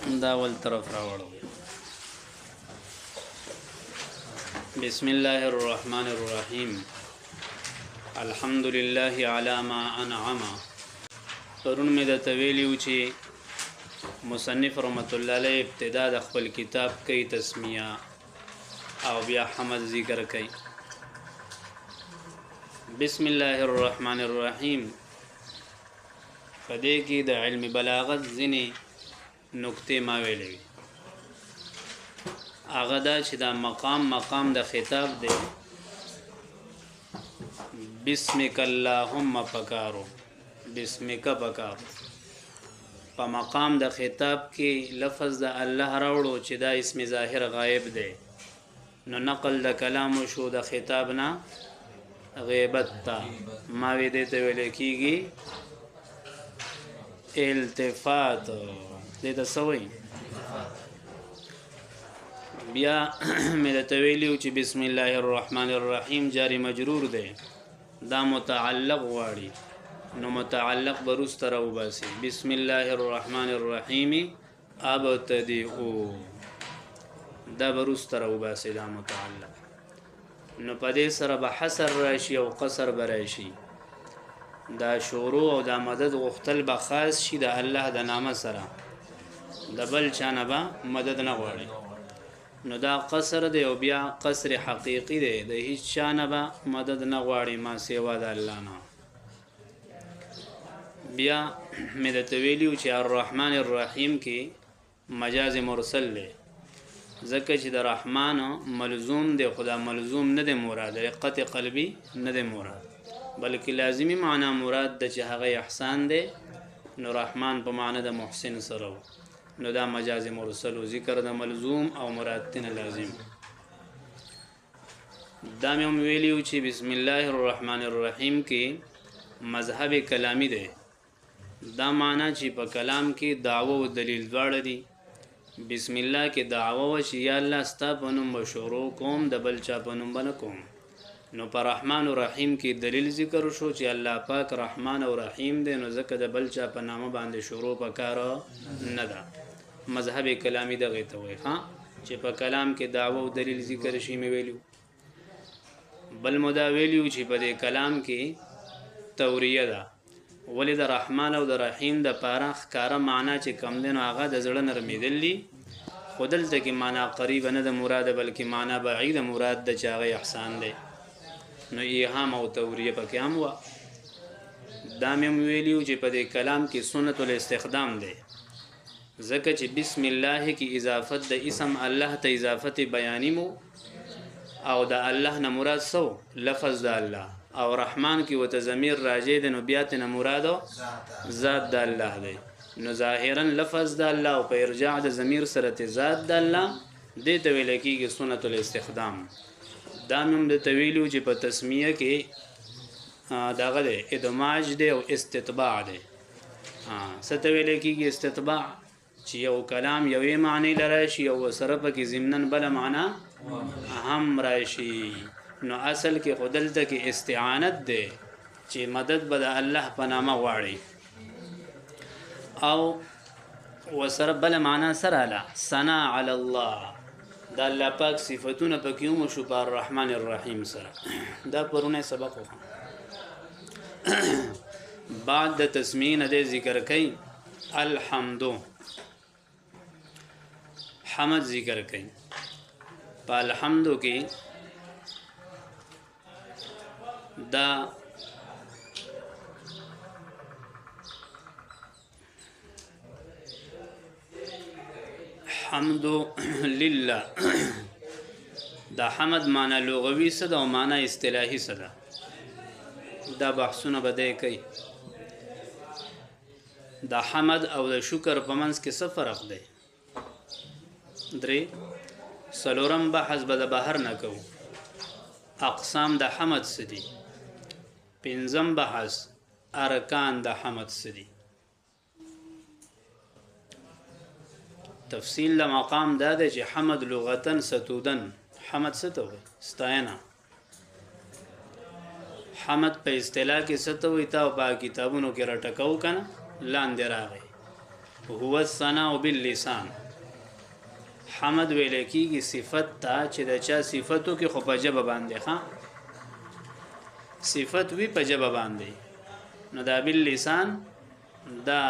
دا ول طرف راوړو. بسم الله الرحمن الرحیم. الحمد لله علی ما انعم. پرون مې د تویلیو چې مصنف رحمت الله علیه ابتدا د خپل کتاب کوي تسمیه او بیا حمد ذکر کوي. بسم الله الرحمن الرحیم. پدې کې د علم بلاغت ځینې نکته ما ویلې هغه دا چې دا مقام د خطاب دی. بسمک اللهم پکارو، بسمک پکارو. په مقام د خطاب کې لفظ د الله راوړو چې دا اسم ظاهر غائب دی، نو نقل د کلام شو د خطاب نه غیبت تا ما وی دې ته ویل کېږي التفات. دې ته سوي بیا مې د تویلیو چې بسم الله الرحمن الرحیم جاری مجرور دی، دا متعلق واړي، نو متعلق بروست راو باسي. بسم الله الرحمن الرحیم ابتدئو، دا بروست راو باسي دا متعلق. نو پدې سره به حصر راشي او قصر براشي. دا شروع او دا مدد غختل به خاص شي د الله د نامه سره، د بل چانه به مدد نه غواړي. نو دا قصر دی او بیا قصر حقیقی دی، د هیڅ چانه به مدد نه غواړي ما سیوا د الله نه. بیا مې د تویلیو چې الرحمن الرحیم کې مجاز مرسل دی، ځکه چې د رحمان ملزوم دی، خدا ملزوم نه دی مراد، رقت قلبی نه دی مراد، بلکې لازمی معنا مراد د چې هغه احسان دی. نو رحمان په معنا د محسن سره، نو دا مجاز مرسل و ذکر د ملزوم او مراد تنه لازم. دا مې ویلیو چې بسم الله الرحمن الرحیم کې مذهب کلامی دی. دا معنا چې په کلام کې دعوه او دلیل دواړه دي. بسم الله کې دعوه و چې یا الله ستا په نوم بشورو کوم، د بل چا په نوم بنه کوم. نو پر رحمان و رحیم کې دلیل ذکر شو چې الله پاک رحمان او رحیم دی، نو ځکه د بل چا په نامه باندې شروع پکاره نه ده. مذهب کلامی دغه ته وایي چې په کلام کې دعوه او دلیل ذکر شي. مې ویلو بل مدا ویلیو چې په دې کلام کې توریه ده، ولې د رحمان او د رحیم د پاره ښکارا معنا چې کم دی، نو هغه د زړه نرمیدل دي. خو دلته کې معنا قریب نه د مراد، بلکې معنا بعید مراد د چاغه احسان دی. نو ایهام او توریه پکې هم و. دا مې ویلیو چې په دې کلام کې سنت الاستخدام دی، ځکه چې بسم الله کې اضافت د اسم الله ته اضافت بیانی مو، او د الله نه مراد سو لفظ د الله، او رحمان کې وته ضمیر راجع دی، نو بیا ته مراد ذات د الله دی. نو ظاهرا لفظ د الله او په ارجاع د ضمیر سره ته ذات د الله دې ته ویل کېږي سنت الاستخدام. دا هم د تویلو چې په تسمیه کې دغه دی ادماج دی او استتباع دی. څه ویل کېږي استتباع؟ چې یو کلام یوې معنی لراشي او سره پکې ضمناً بل معنا هم راشي. نو اصل کې خودلته کې استعانت دی چې مدد به د الله په نامه غواړي، او وسره بل معنا سره لا ثنا علی الله، دا الله پاک صفاتونه پکې هم شو په الرحمن الرحیم سره. دا پرونه سبق وو. بعد د تسمیه نه ذکر کوي الحمد، حمد ذکر کوي. په الحمد کې دا حمد لله، دا حمد معنا لغوي څه ده او معنا اصطلاحي څه ده، دا بحثونه بده کوي. دا حمد او د شکر په منځ کې څه فرق دی؟ درې څلورم بحث به د بهر نه کوو، اقسام د حمد څه دي. پنځم بحث ارکان د حمد څه دي. تفصیل د مقام دا دی چې حمد لغتن ستودن، حمد څه ته وایي؟ ستاینه. حمد په اصطلاح کې څه ته وایي؟ تا په کتابونو کې راټکو کنه لاندې راغی. هو الثناء باللسان حمد ویل کیږي صفت ته چې د چا صفتو کې خو په ژبه باندې ښا صفت وی په ژبه باندې نو دا باللسان دا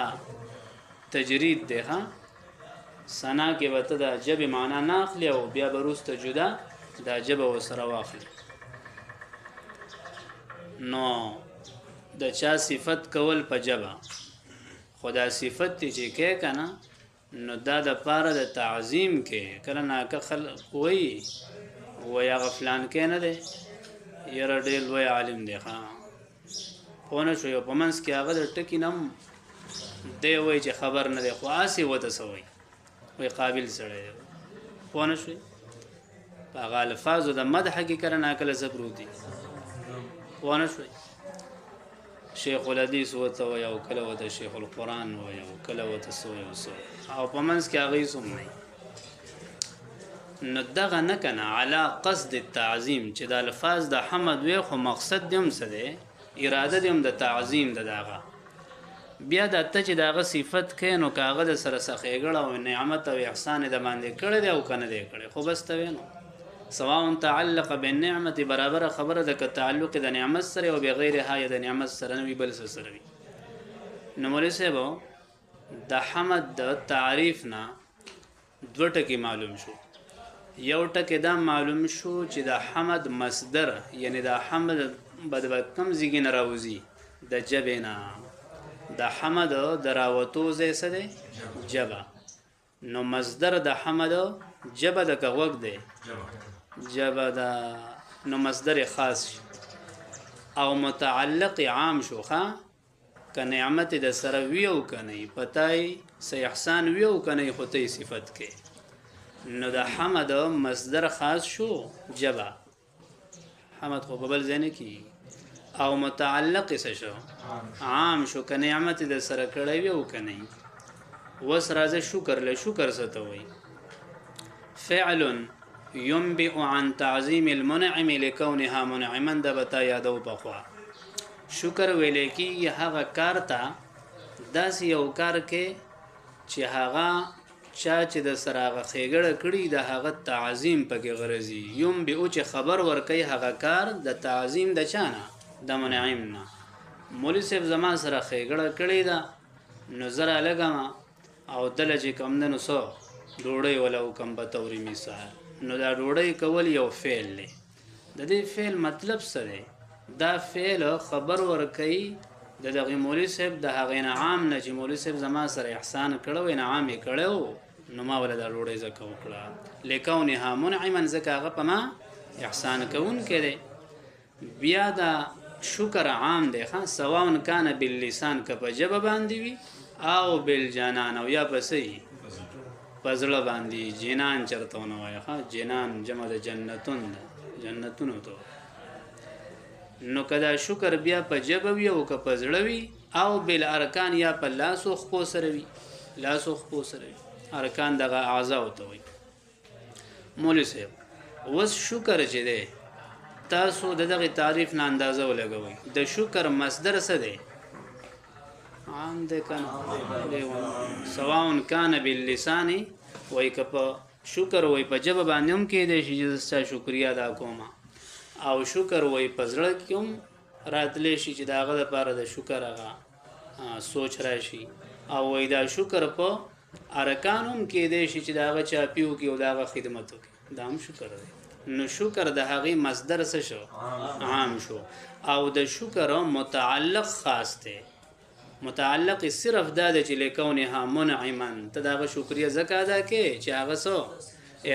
تجرید دی ها ثنا کې وته د ژبه معنا نه اخلي او بیا بروسته جدا دا ژبه وسره واخلي نو د چا صفت کول په ژبه خدا صفت چې کې کنه نو دا د پاره د تعظیم کې کله نه که خلق وای یا غفلان کې نه دی یره ډېر لوی عالم دی ښا پونه شو یو پمنس کې هغه د ټکی نم دی وای چې خبر نه دی خو آسی وته سوی وای قابل سره پونه شو په الفاظو د مدح کې کله نه کله زبرودي پونه شو شیخ الحدیث وته وای او کله وته شیخ القرآن وای او کله وته سوی او پمنس کې هغه سم نه نو دغه نه کنه علا قصد التعظیم چې د الفاظ د حمد وی خو مقصد دیم څه دی اراده دیم د تعظیم د داغه بیا د ته چې داغه صفت کینو کاغه د سره سخېګړه او نعمت او احسان د باندې کړی دی او کنه دی کړی خو بس ته وینو سواء تعلق بالنعمت برابر خبره د تعلق د نعمت سره او بغیر ها د نعمت سره نه بل سره وي نو مولوی صاحب د حمد د تعریف نه دوه ټکی معلوم شو یو ټکی دا معلوم شو چې د حمد مصدر یعنی د حمد بدبکم زیګین راوزی د جبینا د حمد دراوتو زې سره جبا نو مصدر د حمد جبا د کوګ دی جبا دا نو مصدر خاص او متعلق عام شو ښا ک نعمت د سره ویو کني پتاي سي احسان ویو کني خدای صفت کې نو د حمد مصدر خاص شو جبا حمد خو ببل زنه کی او متعلق څه شو عام شو ک نعمت د سره کړی ویو کني وس راځه شکر له شکر څه وي فعل ينبئ عن تعظيم المنعم لكونها منعما د بتا یادو بخوا شکر ویلې کی هغه کار ته داس یو کار کې چې هغه چا چې د سراغه خېګړه کړي د هغه تعظیم پکې غرضی یم به او چې خبر ورکي هغه کار د تعظیم د چانه د منعم نه مولوی صاحب زما سره خېګړه کړي دا نظر لګم او دل چې کم نه نو سو ډوړې ولا کم به توري مثال نو دا ډوړې کول یو فعل دی د دې فعل مطلب څه دی دا فعل خبر ورکي د دغه مولوی صاحب د هغه انعام نه چې مولوی صاحب زما سره احسان کړو انعام یې کړو نو ما ولا د ډوړې زکه وکړه لکونها منعما زکه هغه په ما احسان کوون کړي بیا دا شکر عام دی ښا سواء کان باللسان ک په جبه باندې وي او بالجنان او یا پسې پزړه باندې جنان چرته نو وای ښا جنان جمع د جنتون جنتون ته نو کدا شکر بیا په جبه وي او ک پزړه وي او بل ارکان یا په لاس او خپو سره وي لاس او خپو سره وي ارکان دغه اعضاء ته وي مولوی صاحب وس شکر چې دی تاسو دغه تعریف نه اندازه ولګوي د شکر مصدر څه دی عام ده کنه سواء کان باللسان وای کپ شکر وای په جبه باندې هم کې د شي شکریا ادا کوم او شکر وای پزړه کوم راتلې شي چې داغه لپاره د شکر هغه سوچ راشي او وای دا شکر په ارکانوم کې د شي چې داغه چاپیو کې او داغه خدمت وکي دا هم شکر دی نو شکر د هغه مصدر څه شو عام شو او د شکر متعلق خاص دی متعلق صرف دا چې لکونها منعما تداغه شکریا زکا ادا کې چې هغه سو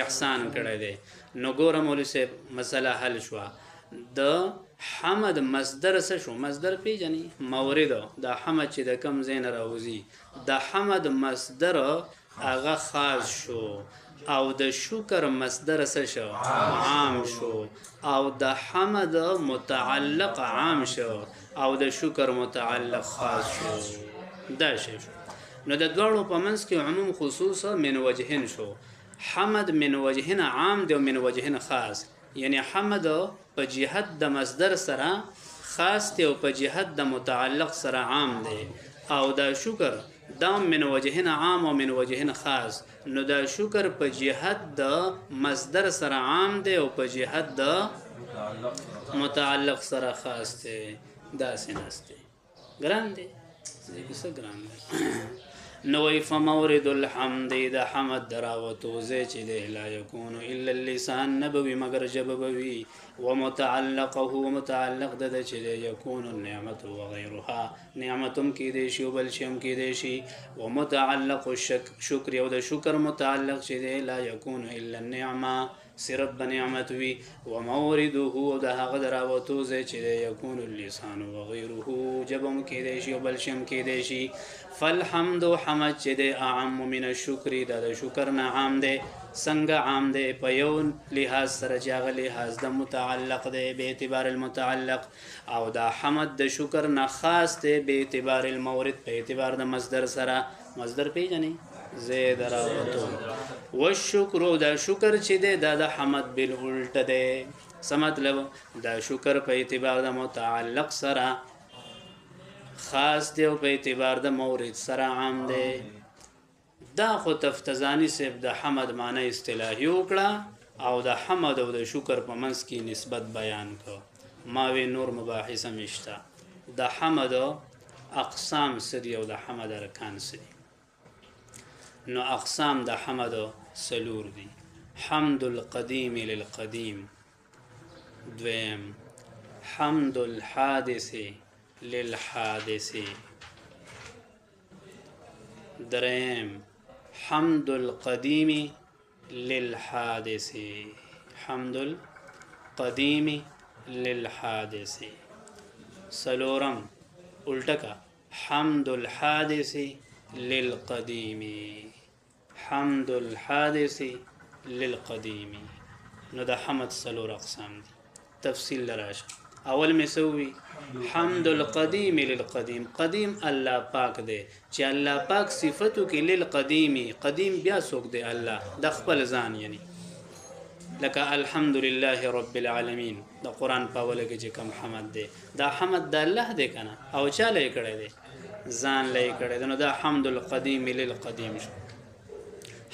احسان کړی دی نو ګوره مولوی صاحب مسله حل شو د حمد مصدر څه شو مصدر پیژني مورد د حمد چې د کم زین راوځي د حمد مصدر هغه خاص شو او د شکر مصدر څه شو عام شو او د حمد متعلق عام شو او د شکر متعلق خاص شو دا شی نو د دوړو په منځ کې عموم خصوص من وجهن شو حمد من وجهن عام دی او من وجهن خاص یعنی حمد په جهت د مصدر سره خاص دی او په جهت د متعلق سره عام دی او دا شکر دا من وجهن عام او من وجهن خاص. نو دا شکر په جهت د مصدر سره عام دی او په جهت د متعلق سره خاص دی. دا سناسته ګران دی څه ګران دی. نو فمورد الحمد د حمد دراوتو زه چې دی لا یکون الا اللسان نبوي مگر جبوي ومتعلقه متعلق د چې دی یکون النعمت وغيرها نعمتم کې دی شی بل شم کې دی شي ومتعلق الشکر او د شکر متعلق چې دی لا یکون الا النعمه صرف بنعمت وی ومورده د هغه دراوتو زه چې دی یکون اللسان وغيره جبم کې دی شی بل شم کې دی شي. فالحمد حمد چې دی اعم من الشکر د شکر نه عام دی. څنګه عام دی؟ په یو لحاظ سره چې هغه لحاظ د متعلق دی به اعتبار المتعلق او دا حمد د شکر نه خاص دی به اعتبار المورد په اعتبار د مصدر سره. مصدر پیژنئ زید راوتو والشکر دا شکر چې دی دا د حمد بالالټ دی. څه مطلب؟ دا شکر په اعتبار د متعلق سره خاص دی او په اعتبار د مورد سره عام دی. دا خو تفتزانی صاحب د حمد معنی اصطلاحي وکړه او د حمد او د شکر په منځ کې نسبت بیان کړ. ما وی نور مباحث مشته. د حمد اقسام سدي او د حمد ارکان سدي. نو اقسام د حمد سلور دي. حمد القدیم للقدیم دویم، حمد الحادث للحادث دریم، حمد القدیم للحادث حمد القدیم للحادث سلورم الٹکا حمد الحادث للقدیم حمد الحادث للقدیم. نو دا حمد سلور اقسام دی. تفصیل لراشه. اول میں سووی حمد القدیم للقدیم. قدیم الله پاک دی چې الله پاک صفتو کې للقدیمی قدیم بیا څوک دی؟ الله د خپل ځان یعنی لکه الحمدلله رب العالمین د قرآن په اوله کې چې کوم حمد دی دا حمد د الله دی کنه او چا لې کړی دی؟ ځان لې کړی دی. نو دا حمد القدیم للقدیم شو.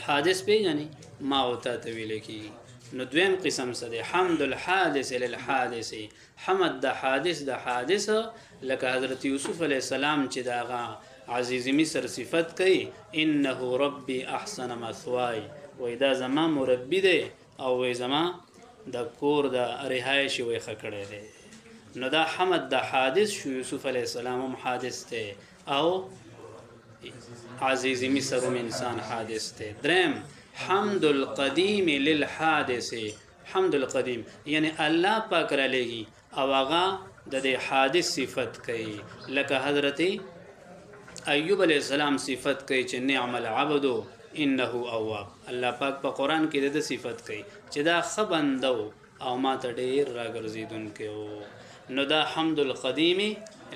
حادث پیژنئ ما او تا ته ویل کېږي. نو دویم قسم څه دی؟ حمد الحادث للحادث. حمد د حادث د حادث لکه حضرت یوسف علیه السلام چې داغه عزیز مصر صفت کوي انه ربي احسن مثواي وای دا زما مربي دی او وای زما د کور د رهایش وای خکړی دی. نو دا حمد د حادث شو. یوسف علیه السلام هم حادث دی او عزیز مصر هم انسان حادث دی. دریم حمد القدیم للحادث. حمد القدیم یعنی الله پاک را لګي او هغه د حادث صفت کوي لکه حضرت ایوب علیہ السلام صفت کوي چې نعم العبد انه اواب. الله پاک په قرآن کې د صفت کوي چې دا ښه بنده او ما ته ډېر راګرځېدونکی و. نو دا حمد القدیم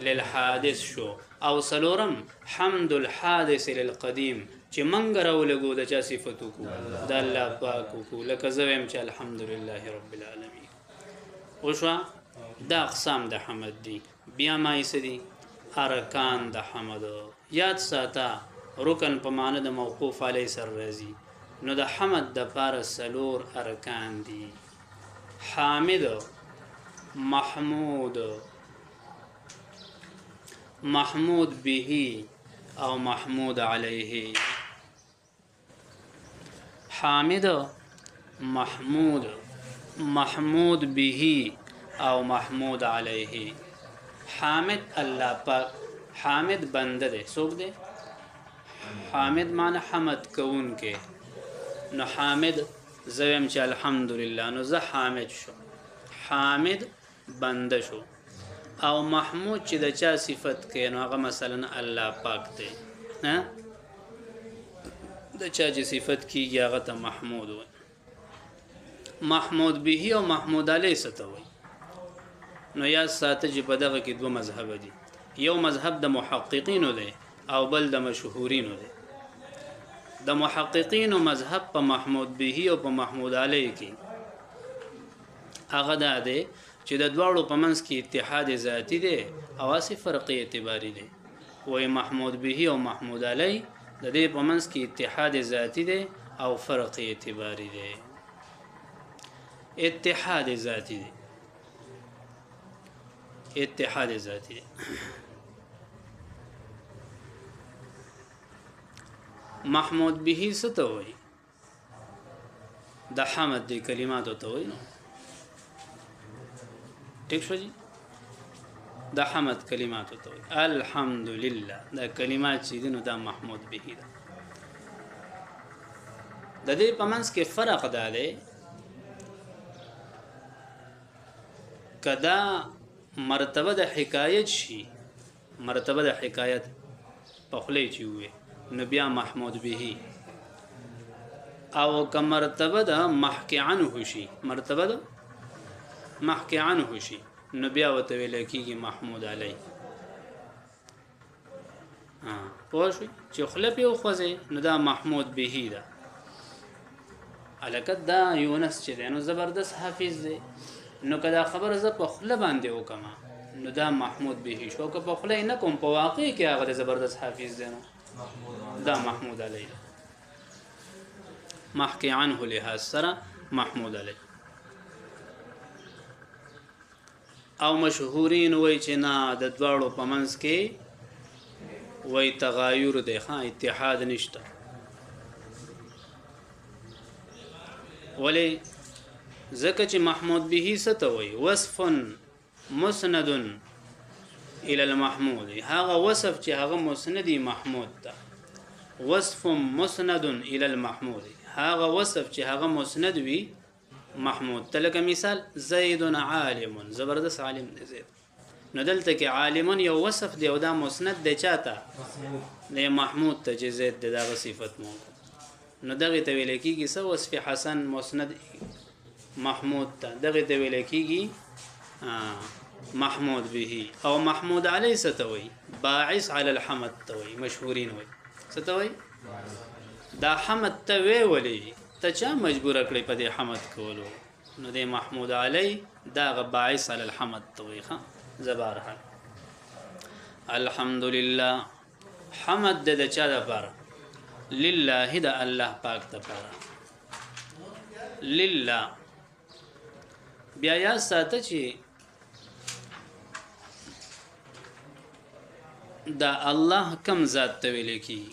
للحادث شو. او سلورم حمد الحادث للقدیم چې منګ راولګو د چا صفتو کو د الله پاک کو لکه زه ویم چې الحمدلله رب العالمین. وشوه دا اقسام د حمد دي. بیا ما یې څه دي؟ ارکان د حمد. یاد ساته رکن په معنی د موقوف علی سر راځي. نو د حمد د پاره سلور ارکان دي. حامد، محمود، محمود به او محمود علیه. حامد، محمود، محمود به او محمود علیه. حامد الله پاک. حامد بنده دی. څوک دی؟ حامد معنی حمد کون کې. نو حامد زویم چې الحمدلله نو زه حامد شو. حامد بنده شو. او محمود چې د چا صفت کې نو هغه مثلا الله پاک دی. د چا چې صفت کېږي هغه ته محمود وي. محمود به او محمود علیه څه ته وایي؟ نو یا ساته چې په دغه کې دوه مذهب دي. یو مذهب د محققینو دی او بل د مشهورینو دی. د محققینو مذهب په محمود به او په محمود علیه کې هغه دا دی چې د دواړو په منځ کې اتحاد ذاتی دی او اسی فرقي اعتباری دی. وای محمود به او محمود علی د دې په منځ کې اتحاد ذاتی دی او فرق اعتباری دی. اتحاد ذاتی دی، اتحاد ذاتی دی. محمود به څه ته وایي؟ د حمد دی کلماتو ته وایي. نو ټیک شو جی، د حمد کلماتو ته وایي. الحمدلله دا کلمات چې دي نو دا محمود به ده. د دې په منځ کې فرق دا دی کدا مرتبه د حکایت شي، مرتبه د حکایت په خلی چې وي نو بیا محمود به، او که مرتبه د محکی عنه شي، مرتبه د محکی عنه شي نو بیا ورته ویل کېږي محمود علی. پوه شوئ چې خوله پې وخوځئ نو دا محمود به ده. هلکه دا یونس چې دی نو زبردست حافظ دی، نو که دا خبره زه په خوله باندې وکړم نو دا محمود به شو، که په خوله یې نه کوم په واقع کې هغه زبردست حافظ دی نو دا محمود علی ده. محکی عنه لحاظ سره محمود علی. او مشهورین وای چې نه د دواړو په منځ کې وای تغایر دی، اتحاد نشته. ولی ځکه چې محمود به څه ته وایي؟ وصف مسند الى المحمود، هغه وصف چې هغه مسندی محمود ته. وصف مسند الى المحمود، هغه وصف چې هغه مسند وي محمود ته. لکه مثال زید عالم، زبردست عالم دی زید. نو دلته کې عالم یو وصف دی او دا مسند دی چاته؟ د محمود ته چې زید دی، دغه صفت مو. نو دغه ته ویل کېږي څه؟ وصف حسن مسند محمود ته، دغه ته ویل کېږي محمود به. او محمود علی څه ته وایي؟ باعث علی الحمد ته وایي. مشهورین وایي څه ته وایي؟ دا حمد ته وی ولی ته چا مجبور کړی په دې حمد کولو؟ نو د محمود علی دا باعث علی الحمد ته وایي. زبارها الحمدلله حمد د چا لپاره؟ لله، د الله پاک لپاره. لله بیا یا ساته چې دا الله کم ذات ته ویل کی،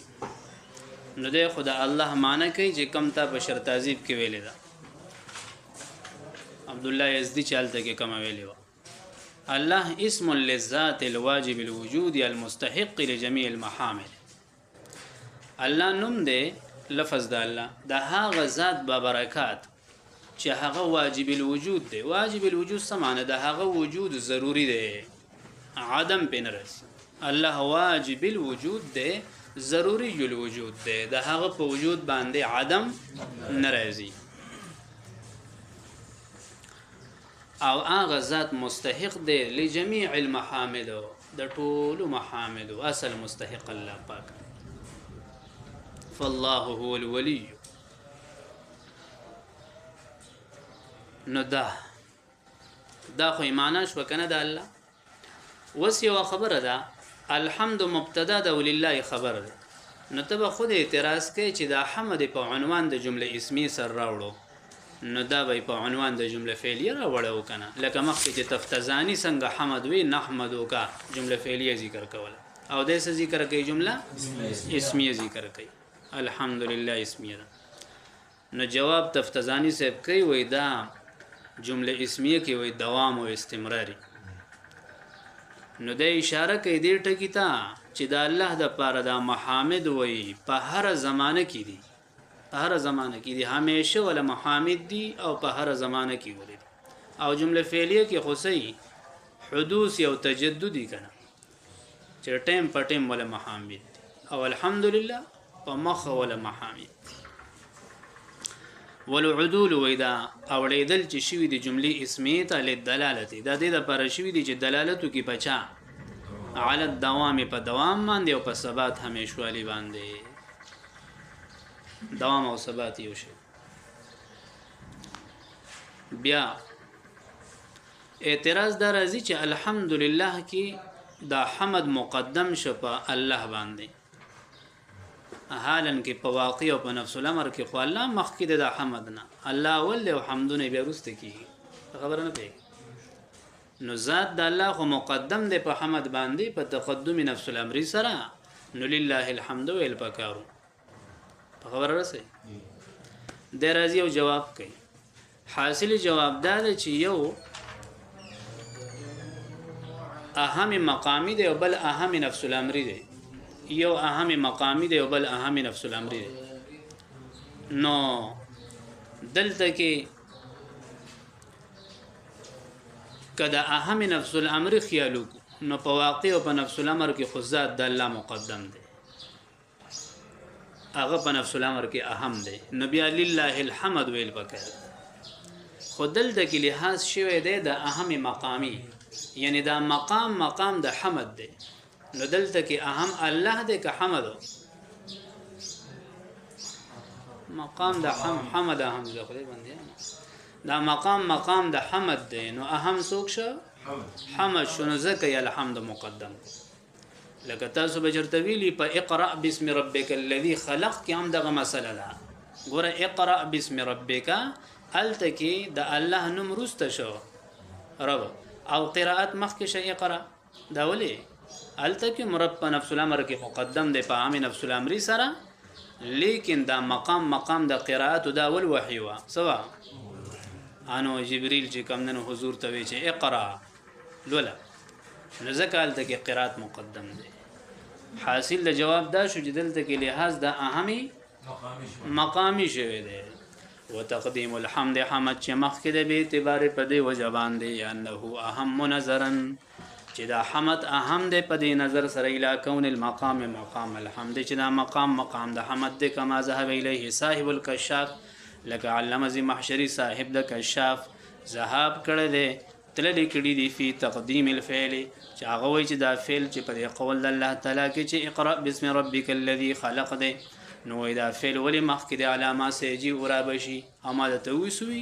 نو د خدا الله معنی کوي چې کم تا بشر تعذیب کې ویل ده. عبد الله یزدی چالته کې کم ویلی و. الله اسم للذات الواجب الوجود المستحق لجميع المحامد. الله نوم دی، لفظ د الله د هغه ذات با برکات چې هغه واجب الوجود دی. واجب الوجود څه معنی؟ د هغه وجود ضروری دی، عدم پې نه رسي. الله واجب الوجود دی، ضروری الوجود دی، د هغه په وجود باندې عدم نه راځي. او هغه ذات مستحق دی لجميع المحامد، د ټولو محامد اصل مستحق الله پاک. فالله هو الولي. نو دا خو ایمانه شو کنه د الله. وس یو خبره ده، الحمد مبتدا ده ولله خبر ده. نو ته به خود اعتراض کوي چې دا حمد په عنوان د جمله اسمی سره راوړو، نو دا به په عنوان د جمله فعلیه راوړو کنه. لکه مخکې چې تفتزانی څنګه حمد وی نحمدو کا جمله فعلیه ذکر کوله، او د څه ذکر کوي؟ جمله اسمیه ذکر کوي. الحمدلله اسمیه ده. نو جواب تفتزانی صاحب کوي وای دا جمله اسمیه کې وای دوام او استمراری. نو د اشاره کوي دې ټکی ته چې د الله د پاره د محامد وای په هر زمانه کې دي، په هر زمانه کې دي، همیشه ولا محامد دي او په هر زمانه کې ولې. او جمله فعلیه کې خو صحیح حدوث او تجددي کنه چې ټیم په ټیم ولا محامد دي، او الحمدلله په مخ ولا محامد. والعدول وإذا اوریدل چې شوی د جملې اسمیه ته لدلالت، دا د لپاره شوی دی چې دلالت کوي پچا علی الدوام، په دوام باندې او په ثبات همیشوالی باندې. دوام او ثبات یو شی. بیا اعتراض دا راځي چې الحمدلله کې دا حمد مقدم شو په الله باندې حالن کې په واقع او په نفس الامر کې خو الله مخکې د حمد نه الله ول او حمدونه بیا وروسته کیږي خبره نه پېږي نو ذات د الله خو مقدم دی په حمد باندې په تقدم نفس الامر سره نو لله الحمد ویل پکارو په خبره رسې د راځي او جواب کوي حاصل جواب دا دی چې یو اهم مقامی دی او بل اهم نفس الامر دی یو اهم مقامی دی او بل اهم نفس الامر دی نو دلته کې کدا اهم نفس الامر خیالو نو په واقع او په نفس الامر کې خو ذات د الله مقدم دی هغه په نفس الامر کې اهم دی نو بیا لله الحمد ویل پکې خو دلته کې لحاظ شوی دی د اهم مقامی یعنی دا مقام د حمد دی نو دلته کې اهم الله دی که حمد مقام د حمد اهم دی خدای باندې دا مقام د حمد دی نو اهم څوک شو حمد شنو زکه ی الحمد مقدم لکه تاسو بجرته ویلی په اقرا بسم ربک الذی خلق کې هم دغه مسله ده ګوره اقرا بسم ربک التکی د الله نوم روسته شو رب او قراءت مخکې شي اقرا دا ولې التکی مرب په نفس الامر کې مقدم دی په عام نفس الامر سره لیکن دا مقام د قراءت دا ول وحی وا سوا انو جبريل چې کوم نن حضور ته وی چې اقرا لولا نزکال ته کې قرات مقدم دی حاصل د جواب دا شو چې دلته کې لحاظ د اهمي مقامی شوی دی وتقدیم الحمد حمد چې مخکې د به اعتبار په دی وجبان دی انه اهم نظرا چې دا حمد اهم دی په دی نظر سره اله کون المقام مقام الحمد چې دا مقام د حمد دی کما ذهب الیه صاحب الکشاف لکه علامه زی محشری صاحب د کشاف ذهاب کړه دی تللی کړي دی فی تقدیم الفعل چې هغه وایي چې دا فعل چې په قول الله تعالی کې چې اقرا بسم ربک الذی خلق دی نو دا فعل ولی مخکې د علامه سیجی اورا بشي اما د توسوي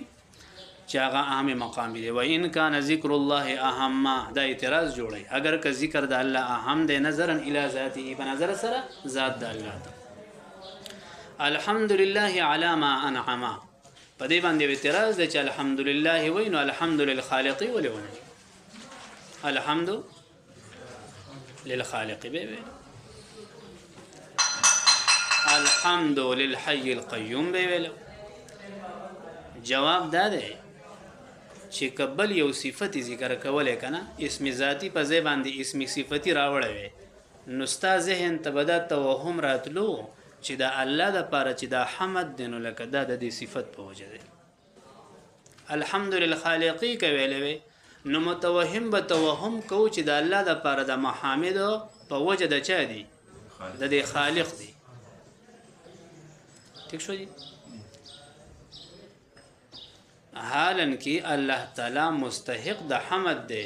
چې هغه اهم مقام دی و ان کان ذکر الله اهم دا اعتراض جوړي اگر که ذکر د الله اهم دی نظرا الی ذاته په نظر سره ذات د الله الحمدلله علی ما انعم په دې باندې اعتراض دی چې الحمدلله وینو الحمد للخالق ولونه الحمد للخالق به الحمد للحي القيوم به ویلو جواب دا دی چې قبل یو صفت ذکر کوله کنه اسم ذاتی په ځای باندې اسم صفتی راوړې نو ستا ذهن ته بدا توهم راتلو چې دا الله د پاره چې دا حمد دینو لکه دا د دې صفت په وجه دی الحمد للخالقی کوي نو متوهم به توهم کو چې دا الله د پاره د محامد په وجه د چا دی د دې خالق دی ٹھیک شو جی حالن کی الله تعالی مستحق د حمد دی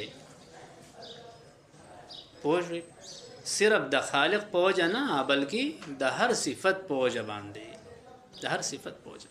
پوه صرف د خالق په وجه نه بلکې د هر صفت په وجه باندې د هر صفت په وجه